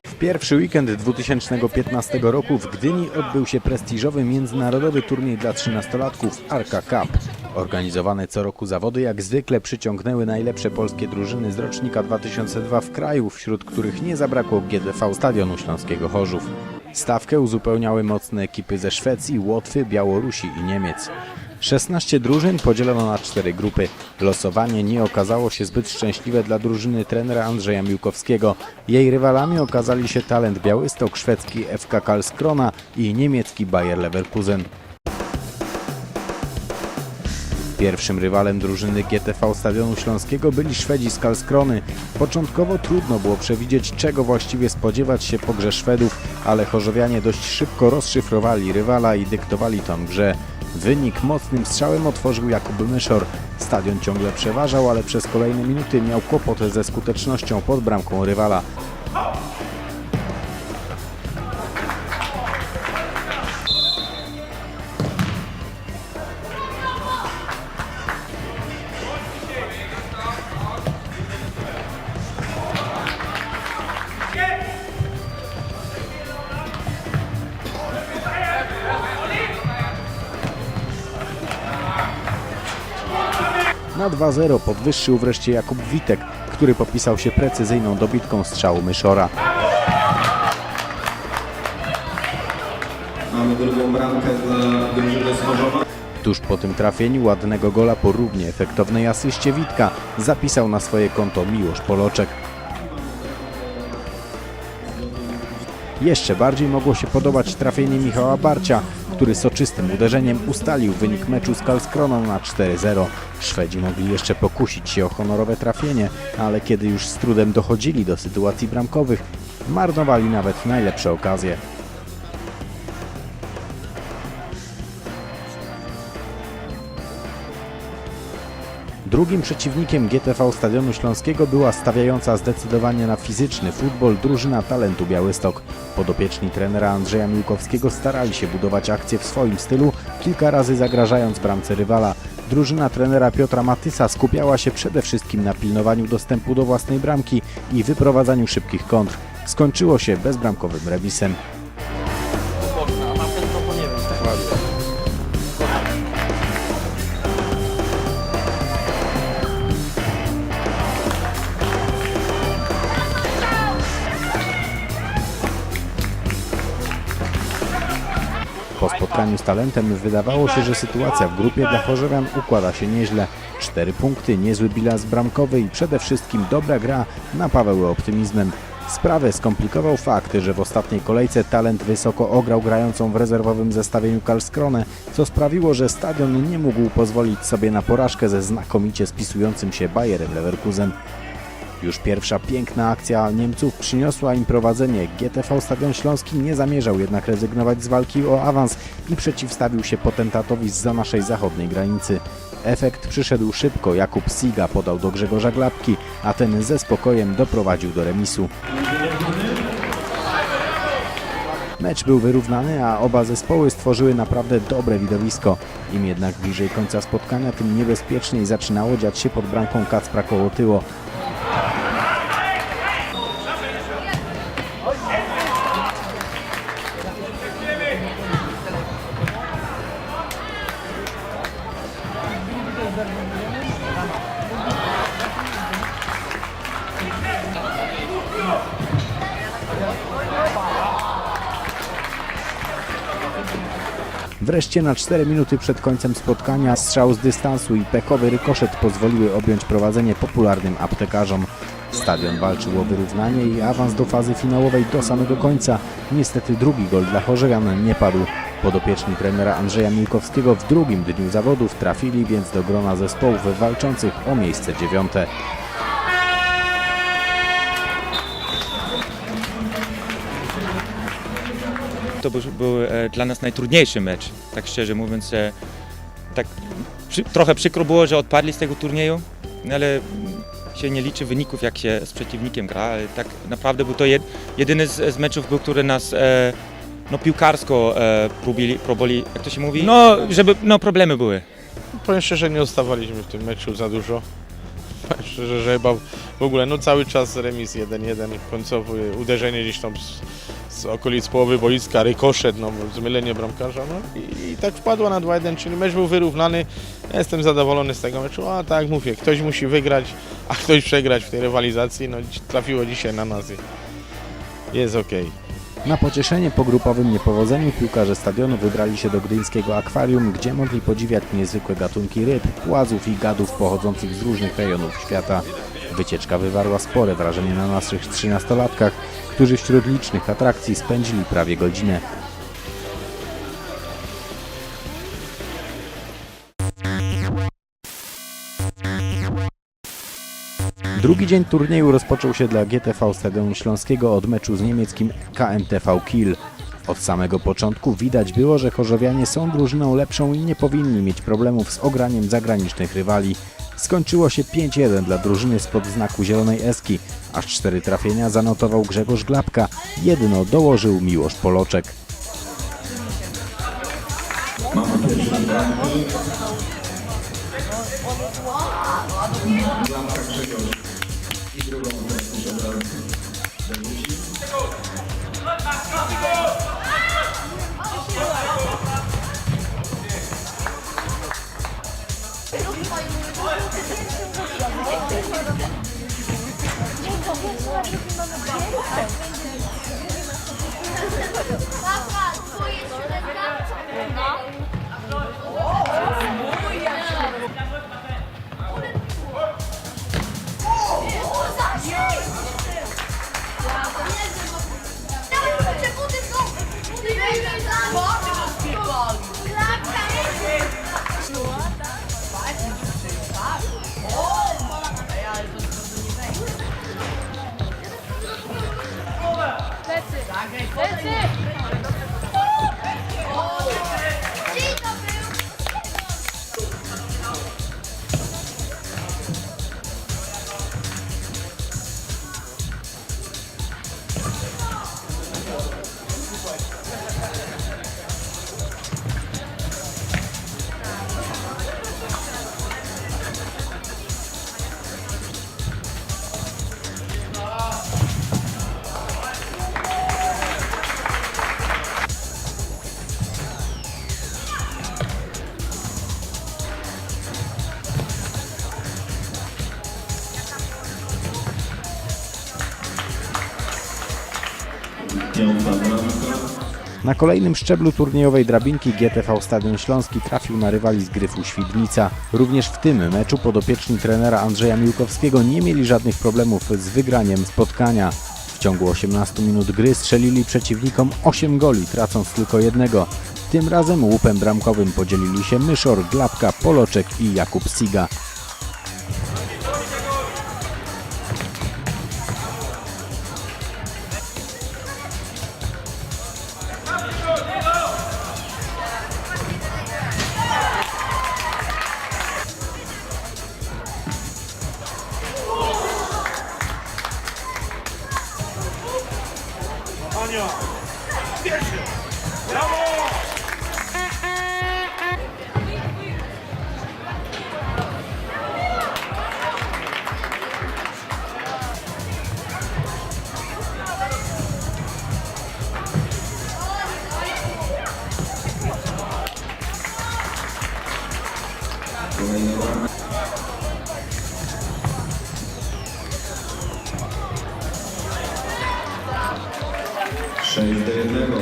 W pierwszy weekend 2015 roku w Gdyni odbył się prestiżowy międzynarodowy turniej dla 13-latków Arka Cup. Organizowane co roku zawody jak zwykle przyciągnęły najlepsze polskie drużyny z rocznika 2002 w kraju, wśród których nie zabrakło GTV Stadionu Śląskiego Chorzów. Stawkę uzupełniały mocne ekipy ze Szwecji, Łotwy, Białorusi i Niemiec. 16 drużyn podzielono na 4 grupy. Losowanie nie okazało się zbyt szczęśliwe dla drużyny trenera Andrzeja Miłkowskiego. Jej rywalami okazali się Talent Białystok, szwedzki FK Karlskrona i niemiecki Bayer Leverkusen. Pierwszym rywalem drużyny GTV Stadionu Śląskiego byli Szwedzi z Karlskrony. Początkowo trudno było przewidzieć, czego właściwie spodziewać się po grze Szwedów, ale chorzowianie dość szybko rozszyfrowali rywala i dyktowali ton grze. Wynik mocnym strzałem otworzył Jakub Myszor. Stadion ciągle przeważał, ale przez kolejne minuty miał kłopot ze skutecznością pod bramką rywala. Na 2-0 podwyższył wreszcie Jakub Witek, który popisał się precyzyjną dobitką strzału Myszora. Mamy drugą bramkę dla drużyny z Chorzowa. Tuż po tym trafieniu ładnego gola po równie efektownej asyście Witka zapisał na swoje konto Miłosz Poloczek. Jeszcze bardziej mogło się podobać trafienie Michała Barcia, który soczystym uderzeniem ustalił wynik meczu z Karlskroną na 4-0. Szwedzi mogli jeszcze pokusić się o honorowe trafienie, ale kiedy już z trudem dochodzili do sytuacji bramkowych, marnowali nawet najlepsze okazje. Drugim przeciwnikiem GTV Stadionu Śląskiego była stawiająca zdecydowanie na fizyczny futbol drużyna Talentu Białystok. Podopieczni trenera Andrzeja Miłkowskiego starali się budować akcję w swoim stylu, kilka razy zagrażając bramce rywala. Drużyna trenera Piotra Matysa skupiała się przede wszystkim na pilnowaniu dostępu do własnej bramki i wyprowadzaniu szybkich kontr. Skończyło się bezbramkowym remisem. Po spotkaniu z Talentem wydawało się, że sytuacja w grupie dla chorzowian układa się nieźle. 4 punkty, niezły bilans bramkowy i przede wszystkim dobra gra napawały optymizmem. Sprawę skomplikował fakt, że w ostatniej kolejce Talent wysoko ograł grającą w rezerwowym zestawieniu Karlskronę, co sprawiło, że stadion nie mógł pozwolić sobie na porażkę ze znakomicie spisującym się Bayerem Leverkusen. Już pierwsza piękna akcja Niemców przyniosła im prowadzenie. GTV Stadion Śląski nie zamierzał jednak rezygnować z walki o awans i przeciwstawił się potentatowi zza naszej zachodniej granicy. Efekt przyszedł szybko. Jakub Siga podał do Grzegorza Glapki, a ten ze spokojem doprowadził do remisu. Mecz był wyrównany, a oba zespoły stworzyły naprawdę dobre widowisko. Im jednak bliżej końca spotkania, tym niebezpieczniej zaczynało dziać się pod bramką Kacpra Kołotyło. Wreszcie na 4 minuty przed końcem spotkania strzał z dystansu i pechowy rykoszet pozwoliły objąć prowadzenie popularnym aptekarzom. Stadion walczył o wyrównanie i awans do fazy finałowej do samego końca. Niestety drugi gol dla chorzowian nie padł. Podopieczni trenera Andrzeja Miłkowskiego w drugim dniu zawodów trafili więc do grona zespołów walczących o miejsce 9. To był dla nas najtrudniejszy mecz, tak szczerze mówiąc. Tak trochę przykro było, że odpadli z tego turnieju, ale się nie liczy wyników, jak się z przeciwnikiem gra. Ale tak naprawdę był to jedyny z meczów, który nas piłkarsko próbowali, jak to się mówi? Problemy były. Powiem szczerze, nie odstawaliśmy w tym meczu za dużo. Szczerze, że chyba w ogóle no cały czas remis 1-1, końcowy uderzenie gdzieś tam z okolic połowy boiska, rykoszet, no zmylenie bramkarza, no i tak wpadła na 2-1, czyli mecz był wyrównany. Ja jestem zadowolony z tego meczu, a tak jak mówię, ktoś musi wygrać, a ktoś przegrać w tej rywalizacji, no trafiło dzisiaj na nas i jest okej. Na pocieszenie po grupowym niepowodzeniu piłkarze stadionu wybrali się do gdyńskiego akwarium, gdzie mogli podziwiać niezwykłe gatunki ryb, płazów i gadów pochodzących z różnych rejonów świata. Wycieczka wywarła spore wrażenie na naszych 13-latkach, którzy wśród licznych atrakcji spędzili prawie godzinę. Drugi dzień turnieju rozpoczął się dla GTV Stadionu Śląskiego od meczu z niemieckim KMTV Kiel. Od samego początku widać było, że chorzowianie są drużyną lepszą i nie powinni mieć problemów z ograniem zagranicznych rywali. Skończyło się 5-1 dla drużyny spod znaku Zielonej Eski. Aż 4 trafienia zanotował Grzegorz Glapka, jedno dołożył Miłosz Poloczek. Na kolejnym szczeblu turniejowej drabinki GTV Stadion Śląski trafił na rywali z Gryfu Świdnica. Również w tym meczu podopieczni trenera Andrzeja Miłkowskiego nie mieli żadnych problemów z wygraniem spotkania. W ciągu 18 minut gry strzelili przeciwnikom 8 goli, tracąc tylko jednego. Tym razem łupem bramkowym podzielili się Myszor, Glapka, Poloczek i Jakub Siga. Sześć do jednego.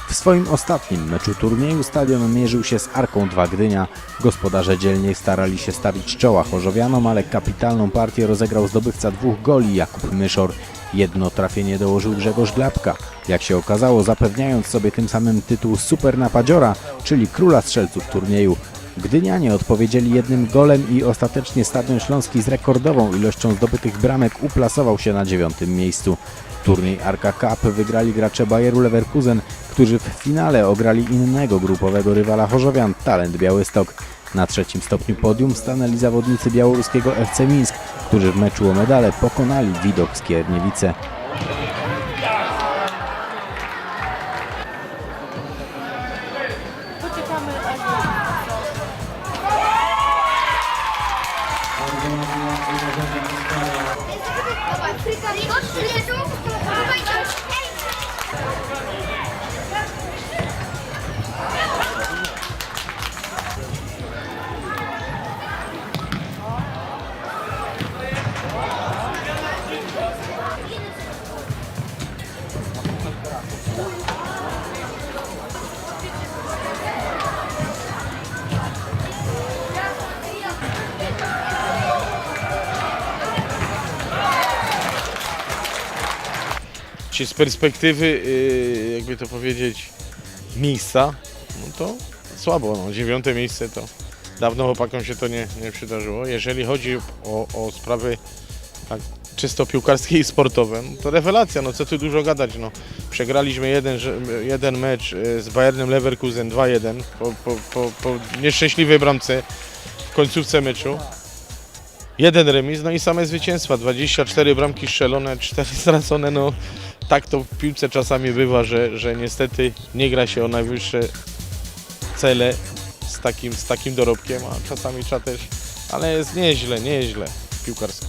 W swoim ostatnim meczu turnieju stadion mierzył się z Arką 2 Gdynia. Gospodarze dzielnie starali się stawić czoła chorzowianom, ale kapitalną partię rozegrał zdobywca 2 goli Jakub Myszor. Jedno trafienie dołożył Grzegorz Glapka, jak się okazało zapewniając sobie tym samym tytuł super napadziora, czyli króla strzelców turnieju. Gdynianie odpowiedzieli jednym golem i ostatecznie Stadion Śląski z rekordową ilością zdobytych bramek uplasował się na 9. miejscu. Turniej Arka Cup wygrali gracze Bayeru Leverkusen, którzy w finale ograli innego grupowego rywala chorzowian, Talent Białystok. Na 3. stopniu podium stanęli zawodnicy białoruskiego FC Mińsk, którzy w meczu o medale pokonali Widok Skierniewice. Czy z perspektywy, jakby to powiedzieć, miejsca, no to słabo. No. 9. miejsce to dawno chłopakom się to nie przydarzyło. Jeżeli chodzi o sprawy tak czysto piłkarskie i sportowe, no to rewelacja, no co tu dużo gadać. No. Przegraliśmy jeden mecz z Bayernem Leverkusen 2-1 po nieszczęśliwej bramce w końcówce meczu. 1 remis, no i same zwycięstwa, 24 bramki strzelone, 4 stracone, no tak to w piłce czasami bywa, że niestety nie gra się o najwyższe cele z takim dorobkiem, a czasami trzeba też, ale jest nieźle piłkarsko.